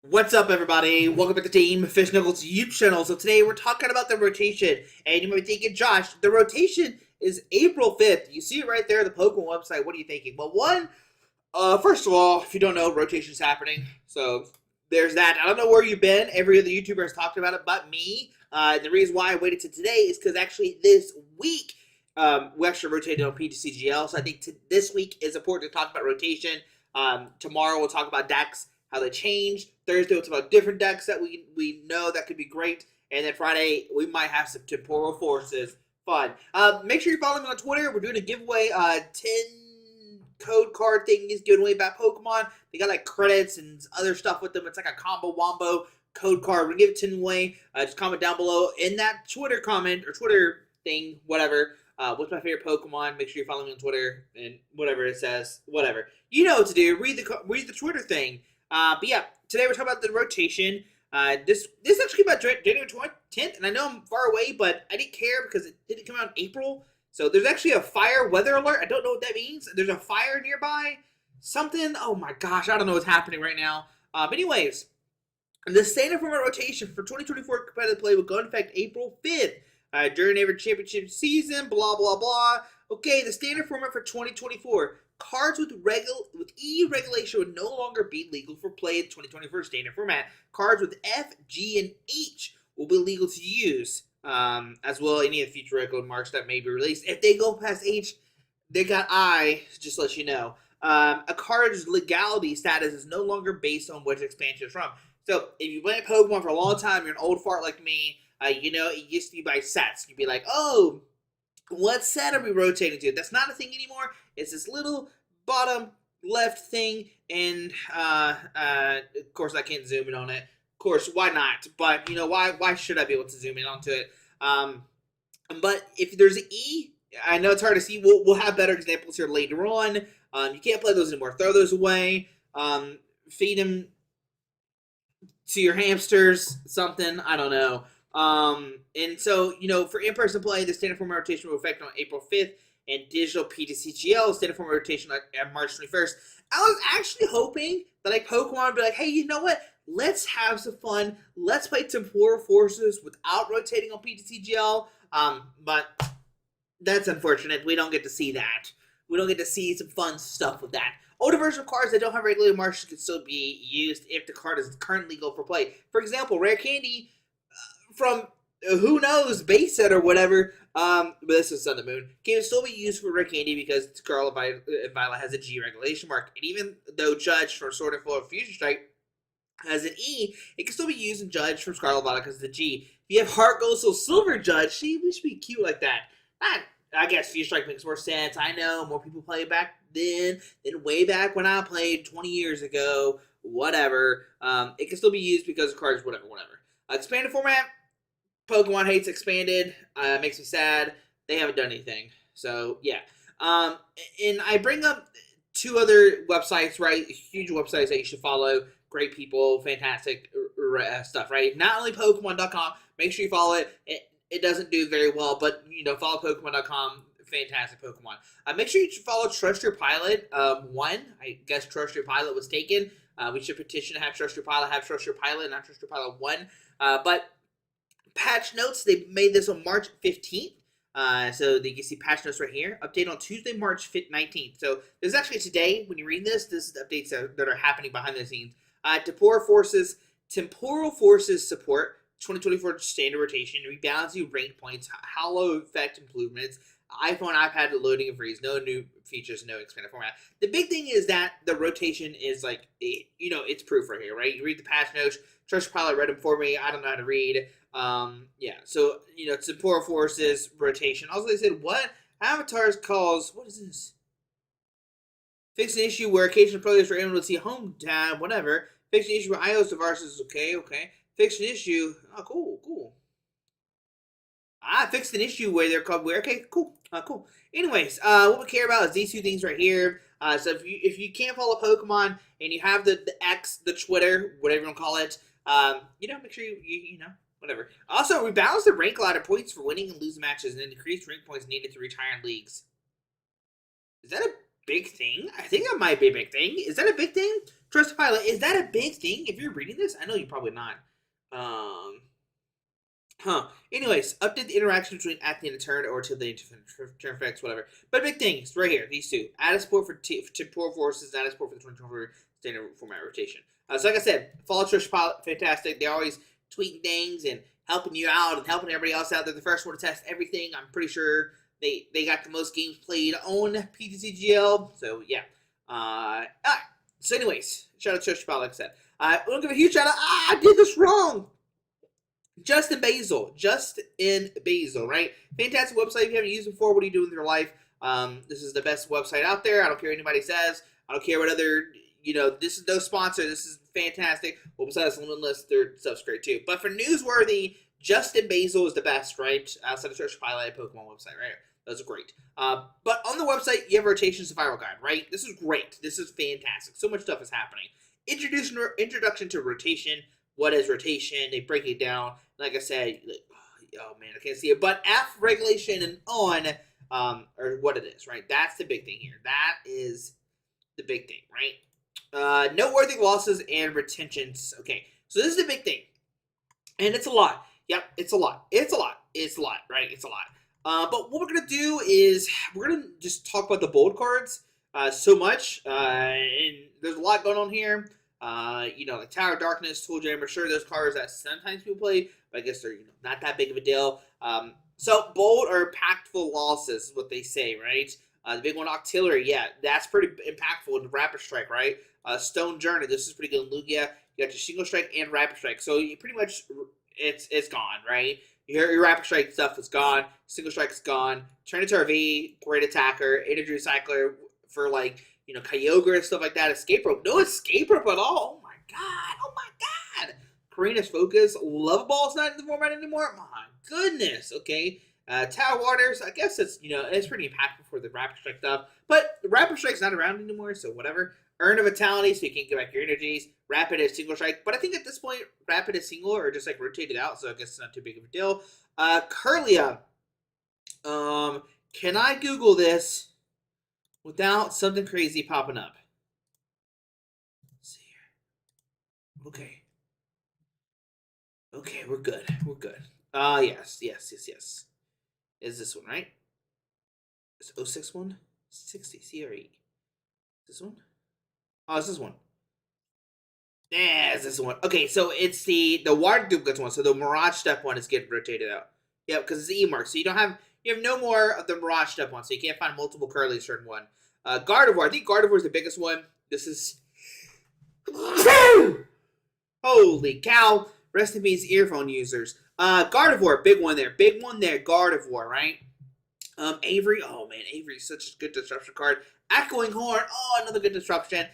What's up, everybody? Welcome back to Team Fish Knuckles YouTube channel. So today we're talking about the rotation, and you might be thinking, Josh, the rotation is April 5th. You see it right there, the Pokemon website. What are you thinking? Well, first of all, if you don't know, rotation is happening. So there's that. I don't know where you've been. Every other YouTuber has talked about it, but me. The reason why I waited to today is because actually this week we actually rotated on PTCGL. So I think this week is important to talk about rotation. Tomorrow we'll talk about decks, how they changed. Thursday we'll talk about different decks that we know that could be great. And then Friday we might have some temporal forces. Fun. Make sure you follow me on Twitter. We're doing a giveaway. 10 code card thing is giving away about Pokemon. They got like credits and other stuff with them. It's like a combo wombo code card. We're gonna give it 10 away. Just comment down below in that Twitter comment or Twitter thing, whatever. What's my favorite Pokemon? Make sure you follow me on Twitter and whatever it says, whatever. You know what to do. Read the Twitter thing. But yeah, today we're talking about the rotation. This actually came out January 10th, and I know I'm far away, but I didn't care because it didn't come out in April. So there's actually a fire weather alert. I don't know what that means. There's a fire nearby. Something. Oh my gosh, I don't know what's happening right now. But anyways, the standard format rotation for 2024 competitive play will go into effect April 5th. During every championship season, blah, blah, blah. Okay, the standard format for 2024. Cards with E regulation would no longer be legal for play in 2024 standard format. Cards with F, G, and H will be legal to use, as well as any of the future regular marks that may be released. If they go past H, they got I, just to let you know. A card's legality status is no longer based on which expansion it's from. So if you've played Pokemon for a long time, you're an old fart like me, you know, it used to be by sets. You'd be like, oh, what set are we rotating to? That's not a thing anymore. It's this little bottom left thing, and of course I can't zoom in on it. Of course, why not? But you know, why should I be able to zoom in onto it? But if there's an E, I know it's hard to see. We'll have better examples here later on. You can't play those anymore. Throw those away. Feed them to your hamsters. Something, I don't know. And so, you know, for in-person play, the standard format rotation will affect on April 5th, and digital PTCGL standard format rotation on March 21st. I was actually hoping that like Pokemon would be like, hey, you know what? Let's have some fun. Let's play Temporal Forces without rotating on PTCGL. But that's unfortunate. We don't get to see that. We don't get to see some fun stuff with that. Older version of cards that don't have regulated marks can still be used if the card is currently legal for play. For example, Rare Candy from who knows base set or whatever. But this is Sun and Moon can still be used for Rare Candy because Scarlet Violet has a G regulation mark, and even though Judge from Sword and Flow of Fusion Strike has an E, it can still be used in Judge from Scarlet Violet because of the G. If you have Heart Gold Soul Silver Judge, see, we should be cute like that. I guess Fusion Strike makes more sense. I know more people play back then than way back when I played 20 years ago. Whatever. It can still be used because of cards, whatever. Expanded format. Pokemon hates expanded. Makes me sad. They haven't done anything. So yeah. And I bring up two other websites, right? Huge websites that you should follow. Great people, fantastic stuff, right? Not only Pokemon.com. Make sure you follow it. It doesn't do very well, but you know, follow Pokemon.com. Fantastic Pokemon. Make sure you follow Trust Your Pilot 1. I guess Trust Your Pilot was taken. We should petition to have Trust Your Pilot, not Trust Your Pilot 1. But patch notes, they made this on March 15th. So you can see patch notes right here. Update on Tuesday, March 19th. So this is actually today, when you read this is the updates that are happening behind the scenes. Temporal Forces support 2024 standard rotation, rebalancing rank points, hollow effect improvements, iPhone, iPad loading and freeze, no new features, no expanded format. The big thing is that the rotation is like, you know, it's proof right here, right? You read the patch notes. Trust Pilot read them for me. I don't know how to read. Yeah. So, you know, Temporal Forces rotation. Also, they said, what? Avatars calls, what is this? Fix an issue where occasional players are able to see home tab, whatever. Fix an issue where iOS devices, okay. Fix an issue, oh, cool. Fixed an issue where they're called where. Okay, cool. Anyways, what we care about is these two things right here. So if you can't follow Pokemon and you have the X, the Twitter, whatever you want to call it, you know, make sure you know, whatever. Also, rebalance the rank ladder points for winning and losing matches, and then decrease rank points needed to reach higher in leagues. Is that a big thing. I think that might be a big thing. Is that a big thing? Trust Pilot, is that a big thing? If you're reading this, I know you're probably not. Anyways, update the interaction between at the end of turn or to the turn effects, whatever. But big things right here, these two. Added support for temporal forces, added support for the 2024 standard format rotation. So like I said, follow Trish Pilot, fantastic. They're always tweeting things and helping you out and helping everybody else out. They're the first one to test everything. I'm pretty sure they got the most games played on PTCGL. So yeah. Alright. So anyways, shout out to Trish Pilot, like I said. I'm gonna give a huge shout out. I did this wrong. Justin Basil, right? Fantastic website. If you haven't used it before, what are you doing with your life? This is the best website out there. I don't care what anybody says. I don't care what other, this is no sponsor. This is fantastic. Well, besides Limitless, their stuff's great too. But for newsworthy, Justin Basil is the best, right? Outside of Search Pilot Pokemon website, right? Those are great. But on the website, you have Rotation Survival Guide, right? This is great. This is fantastic. So much stuff is happening. Introduction to Rotation. What is rotation? They break it down. Like I said, oh man, I can't see it. But F regulation and on, or what it is, right? That's the big thing here. That is the big thing, right? Noteworthy losses and retentions. Okay, so this is the big thing. And it's a lot. Yep, it's a lot. It's a lot. It's a lot, right? It's a lot. But what we're going to do is we're going to just talk about the bold cards so much. And there's a lot going on here. Like Tower of Darkness, Tool Jammer, sure, those cards that sometimes people play, but I guess they're not that big of a deal. So bold or impactful losses is what they say, right? The big one, Octillery, yeah, that's pretty impactful in Rapid Strike, right? Stone Journey, this is pretty good in Lugia. You got your Single Strike and Rapid Strike, so you pretty much it's gone, right? Your Rapid Strike stuff is gone. Single Strike is gone. Trinitary V, great attacker. Energy Recycler for Kyogre and stuff like that. Escape Rope. No Escape Rope at all. Oh my god. Oh my god. Karina's Focus. Love Ball's not in the format anymore. My goodness. Okay. Tower Waters. I guess it's pretty impactful for the Rapid Strike stuff. But the Rapid Strike's not around anymore, so whatever. Earn a Vitality, so you can't get back your energies. Rapid is Single Strike. But I think at this point, Rapid is single or just rotated out, so I guess it's not too big of a deal. Curlia. Can I Google this without something crazy popping up? Let's see here. Okay. Okay, we're good. We're good. Yes. Is this one, right? Is 06 one? 60 CRE. This one? Oh, it's this one. Yeah, it's this one. Okay, so it's the water duplicate one. So the Mirage Step one is getting rotated out. Yeah, because it's the E-Mark. So you have no more of the Mirage Step one. So you can't find multiple Curly certain one. Gardevoir. I think Gardevoir is the biggest one. This is... Holy cow. Rest in peace, earphone users. Gardevoir, big one there. Big one there, Gardevoir, right? Avery. Oh, man, Avery is such a good disruption card. Echoing Horn. Oh, another good disruption.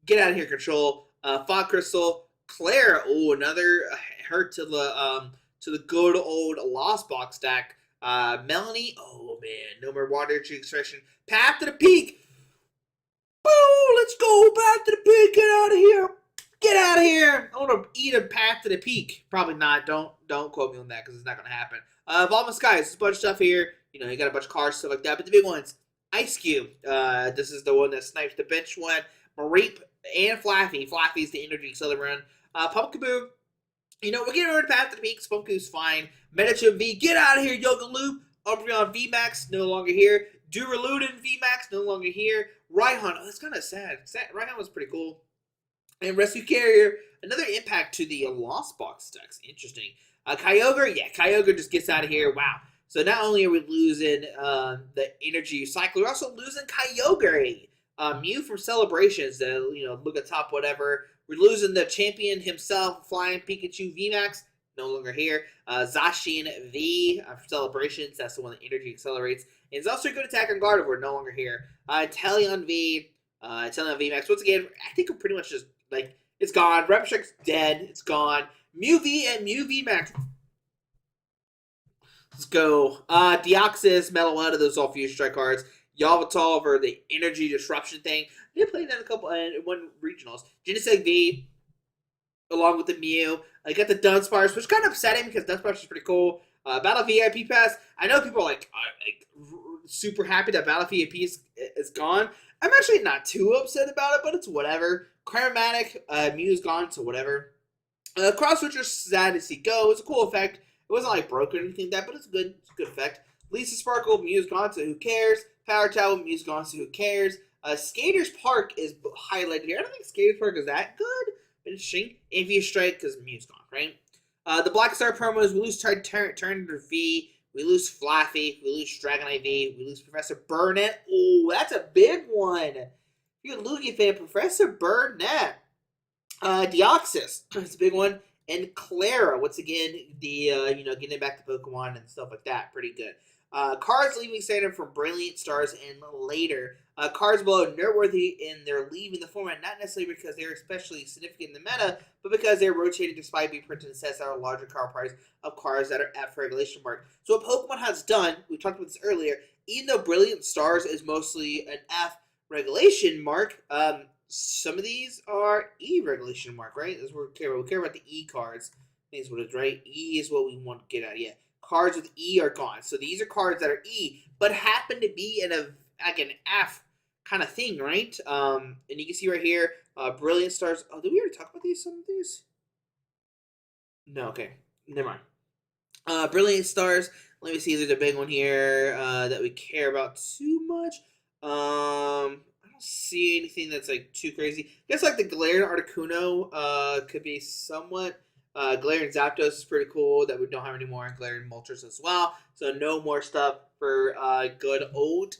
Get out of here, Control. Fog Crystal. Claire. Oh, another hurt to the good old Lost Box deck. Melanie. Oh, man. No more Water Tree Extraction. Path to the Peak. Boo! Let's go. Path to the Peak. Get out of here. Get out of here. I want to eat a Path to the Peak. Probably not. Don't quote me on that because it's not going to happen. Volma Skies. There's a bunch of stuff here. You got a bunch of cards, stuff like that. But the big ones. Ice Cube. This is the one that snipes the bench one. Mareep and Flaffy. Flaffy's the energy accelerant. Pumpkaboo. We're getting rid of Path to the Peak. Pumpkaboo's fine. Medicham V. Get out of here, Yoga Loop. Umbreon VMAX. No longer here. Duraludin VMAX. No longer here. Raihan. Oh, that's kind of sad. Raihan was pretty cool. And Rescue Carrier. Another impact to the Lost Box decks. Interesting. Kyogre. Yeah, Kyogre just gets out of here. Wow. So not only are we losing the energy cycle, we're also losing Kyogre. Mew from Celebrations, look at top whatever. We're losing the champion himself, Flying Pikachu VMAX, no longer here. Zacian V from Celebrations, that's the one that energy accelerates. And it's also a good attack on Gardevoir, no longer here. Teleon V, Teleon VMAX. Once again, I think we're pretty much just, it's gone. Repstrike's dead, it's gone. Mew V and Mew VMAX. Let's go. Deoxys, Meloetta, those all Fusion Strike cards. Yveltal for the energy disruption thing. They played that in one regionals. Genesect V, along with the Mew. I got the Dunsparce, which is kind of upsetting because Dunsparce is pretty cool. Battle VIP Pass. I know people are super happy that Battle VIP is gone. I'm actually not too upset about it, but it's whatever. Chromatic, Mew's gone, so whatever. Cross Switcher, sad to see go. It's a cool effect. It wasn't like broken or anything like that, but it's good. It's a good effect. Lisa Sparkle, Mew's gone, so who cares? Power Towel, Mew's gone, so who cares? Skaters Park is highlighted here. I don't think Skaters Park is that good. Interesting. Amphius Strike, because Mew's gone, right? The Black Star promos, we lose Turn V, we lose Flaffy, we lose Dragonite V, we lose Professor Burnett. Oh, that's a big one. If you're a Lugia fan, Professor Burnett. Deoxys, it's a big one. And Clara, once again, the getting back to Pokemon and stuff like that, pretty good. Cards leaving standard from Brilliant Stars and later. Cards below noteworthy in their leaving the format, not necessarily because they're especially significant in the meta, but because they're rotated despite being printed in sets that are a larger card price of cards that are F regulation mark. So what Pokemon has done, we talked about this earlier, even though Brilliant Stars is mostly an F regulation mark, some of these are E regulation mark, right? That's what we care about. We care about the E cards. I think that's what it is, right? E is what we want to get at. Yeah. Cards with E are gone. So these are cards that are E, but happen to be in an F kind of thing, right? And you can see right here, Brilliant Stars. Oh, did we already talk about some of these? No, okay. Never mind. Brilliant Stars. Let me see if there's a big one here that we care about too much. I don't see anything that's like too crazy. I guess like the Galarian Articuno could be somewhat. Galarian Zapdos is pretty cool that we don't have anymore. And Galarian Moltres as well. So no more stuff for good old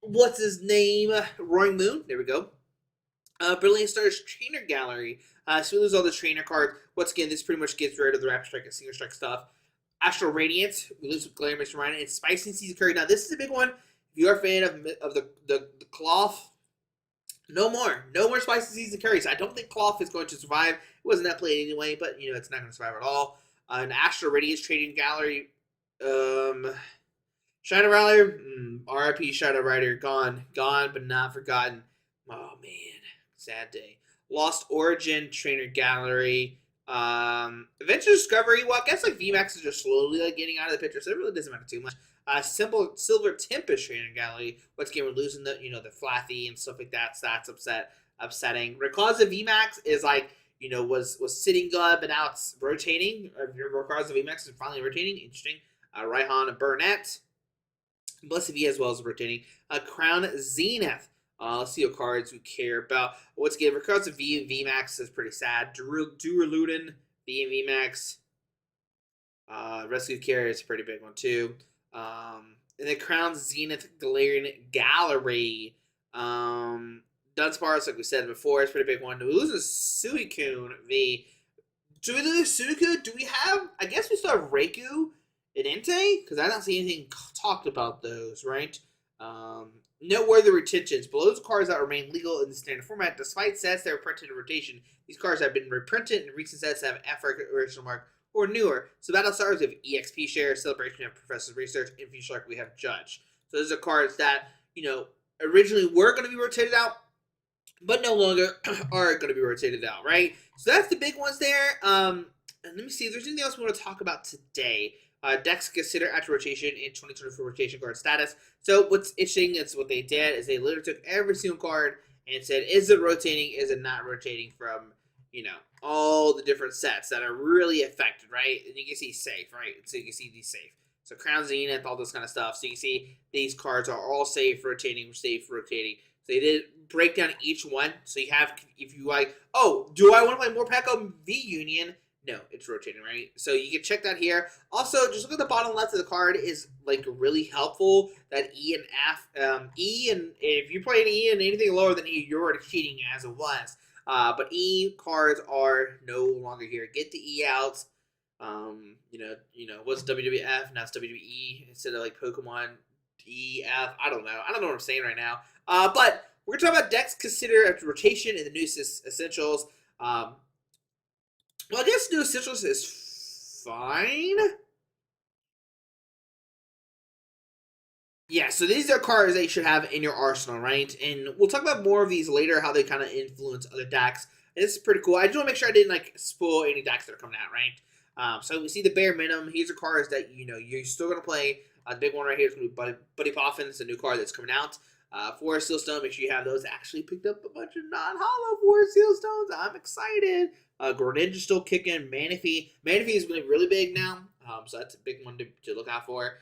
what's his name? Roaring Moon. There we go. Brilliant Stars Trainer Gallery. So we lose all the trainer cards. Once again, this pretty much gets rid of the Rapid Strike and Single Strike stuff. Astral Radiance. We lose with Galarian Mr. Rhino. And Spicy Season Curry. Now, this is a big one. If you're a fan of the cloth, no more Spicy Season Curries. I don't think cloth is going to survive. It wasn't that played anyway, but it's not going to survive at all. An Astral Radiance Trading Gallery. Shadow Rider, RIP Shadow Rider, gone, but not forgotten. Oh man, sad day. Lost Origin Trainer Gallery. Adventure Discovery. Well, I guess like VMAX is just slowly like getting out of the picture, so it really doesn't matter too much. Simple Silver Tempest Trainer Gallery. Once again, we're losing the the Flathy and stuff like that. So that's upsetting. Rayquaza VMAX is like was sitting good, but now it's rotating. Rayquaza VMAX is finally rotating. Interesting. Raihan and Burnett. Blessed V as well as rotating. Crown Zenith. Let's see what cards we care about. Once again, Rayquaza V and VMAX is pretty sad. Duraludin V and VMAX. Rescue Carrier is a pretty big one too. And then Crown Zenith Galarian Gallery. Dunsparce, like we said before, is a pretty big one. Do we lose a Suicune V? Do we lose Suicune? Do we have? I guess we still have Raikou and Entei, because I don't see anything talked about those, right? Noteworthy retentions. Below the cards that remain legal in the standard format, despite sets that were printed in rotation, these cards have been reprinted in recent sets that have F original mark or newer. So Battle Stars, we have EXP Share, Celebration, we have Professor's Research, and Future Shark, we have Judge. So those are cards that, originally were going to be rotated out, but no longer are going to be rotated out, right? So that's the big ones there. And let me see if there's anything else we want to talk about today. Decks consider after rotation in 2024 rotation card status. So what's interesting is what they did is they literally took every single card and said, is it rotating? Is it not rotating from, all the different sets that are really affected, right? And you can see safe, right? So you can see these safe. So Crown Zenith, all this kind of stuff. So you can see these cards are all safe, rotating, safe, rotating. So they did break down each one. So you have, if you like, oh, do I want to play more Pekka V Union? No, it's rotating, right? So you can check that here. Also, just look at the bottom left of the card is like really helpful. That E and F, E, and if you're playing E and anything lower than E, you're already cheating as it was. But E cards are no longer here. Get the E out. What's WWF? Now it's WWE instead of like Pokemon EF. I don't know. I don't know what I'm saying right now. But we're gonna talk about decks consider after rotation and the new essentials. Well, I guess New Essentials is fine. Yeah, so these are cards that you should have in your arsenal, right? And we'll talk about more of these later, how they kind of influence other decks. And this is pretty cool. I just want to make sure I didn't spoil any decks that are coming out, right? So we see the bare minimum. These are cards that you're still gonna play. The big one right here is gonna be Buddy Poffin. It's a new card that's coming out. Forest Seal Stone, make sure you have those. Actually picked up a bunch of non-hollow Forest Seal Stones. I'm excited. Greninja's still kicking. Manaphy. Manaphy is really, really big now. So that's a big one to look out for.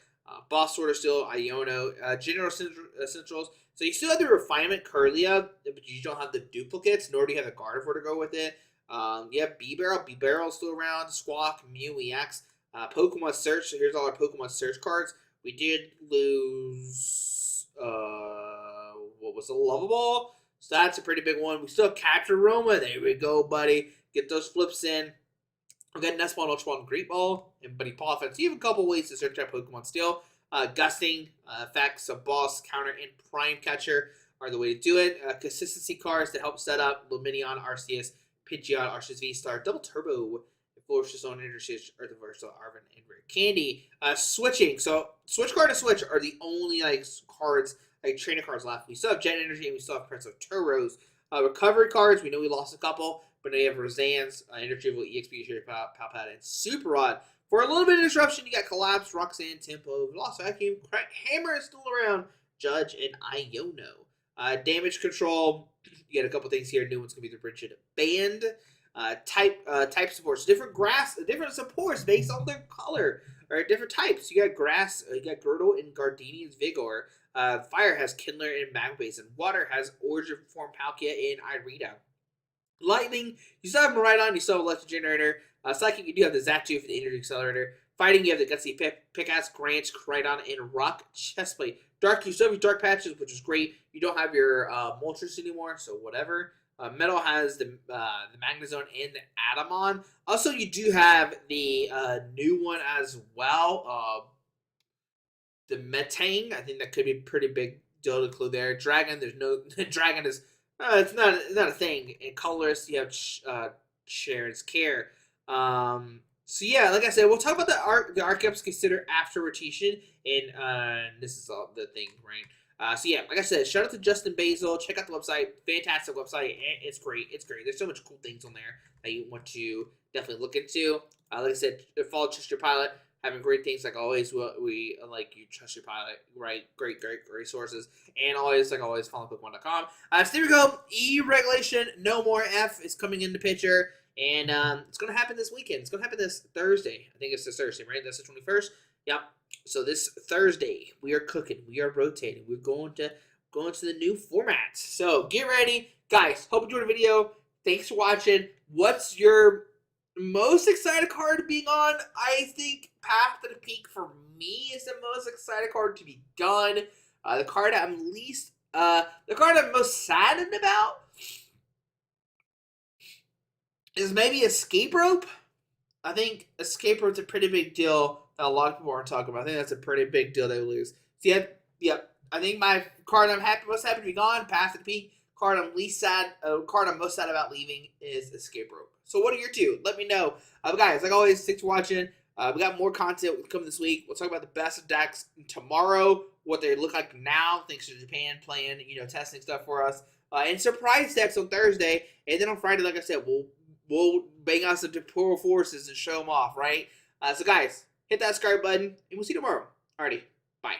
Boss Sword still, Iono. General Essentials. So you still have the Refinement Curlia, but you don't have the duplicates, nor do you have the Gardevoir to go with it. You have B-Barrel. B-Barrel still around. Squawk, Mew, EX. Pokemon Search. So here's all our Pokemon Search cards. We did lose, what was a Lovable? So that's a pretty big one. We still have Capture Roma. There we go, buddy. Get those flips in. We got Nestball, Ultra Ball, and Great Ball, and Buddy Paw Offense. You have a couple ways to search out Pokemon still. Gusting, effects, so Boss, Counter, and Prime Catcher are the way to do it. Consistency cards to help set up Luminion, Arceus, Pidgeot, Arceus V-Star, Double Turbo, Force's own Energy, or the Versatile Arvin, and Rare Candy. Switching. So, Switch Card and Switch are the only cards, trainer cards left. We still have Jet Energy, and we still have Prince of Turos. Recovery cards, we know we lost a couple, but now you have Roseanne's, Energy Evolve, EXP, Cherry Palpat, and Super Rod. For a little bit of disruption, you got Collapse, Roxanne, Tempo, Lost Vacuum, Hammer is still around, Judge, and Iono. Damage control, you got a couple things here. New one's going to be the Bridget Band. Type supports. Different supports based on their color. Or different types. You got Grass, you got Girdle, and Gardenia's Vigor. Fire has Kindler and Magma Basin. Water has Origin Form Palkia and Irida. Lightning, you still have Miraidon, you still have Electric Generator. Psychic, you do have the Zapdos for the Energy Accelerator. Fighting, you have the Gutsy Pickaxe, Grant, Cridon, and Rock Chestplate. Dark, you still have your Dark Patches, which is great. You don't have your Moltres anymore, so whatever. Metal has the Magnezone and the Atamon. Also, you do have the new one as well. The Metang, I think that could be a pretty big deal to include there. Dragon, there's no Dragon is it's not a thing. In colors, you have Sharon's Care. So yeah, like I said, we'll talk about the archetypes considered after rotation, and this is all the thing, right? So yeah, like I said, shout out to Justin Basil. Check out the website. Fantastic website. It's great. It's great. There's so much cool things on there that you want to definitely look into. Like I said, follow Trust Your Pilot. Having great things like always. We like you trust your pilot, right? Great sources, and always follow Pokemon.com. So there we go. E-regulation, no more F is coming into picture, and it's gonna happen this weekend. It's gonna happen this Thursday. I think it's this Thursday, right? That's the 21st. Yep. So this Thursday, we are cooking. We are rotating. We're going to the new format. So get ready, guys. Hope you enjoyed the video. Thanks for watching. What's your most excited card being on? I think Path to the Peak for me is the most excited card to be done. The card I'm most saddened about is maybe Escape Rope. I think Escape Rope's a pretty big deal that a lot of people aren't talking about. I think that's a pretty big deal they lose. So yep. I think my card I'm most happy to be gone, Path to the Peak. Card I'm most sad about leaving is Escape Rope. So what are your two? Let me know. Guys, like always, thanks for watching. We got more content coming this week. We'll talk about the best decks tomorrow, what they look like now, thanks to Japan playing, testing stuff for us, and surprise decks on Thursday. And then on Friday, like I said, we'll bang out some Temporal Forces and show them off, right? So guys, hit that subscribe button, and we'll see you tomorrow. Alrighty, bye.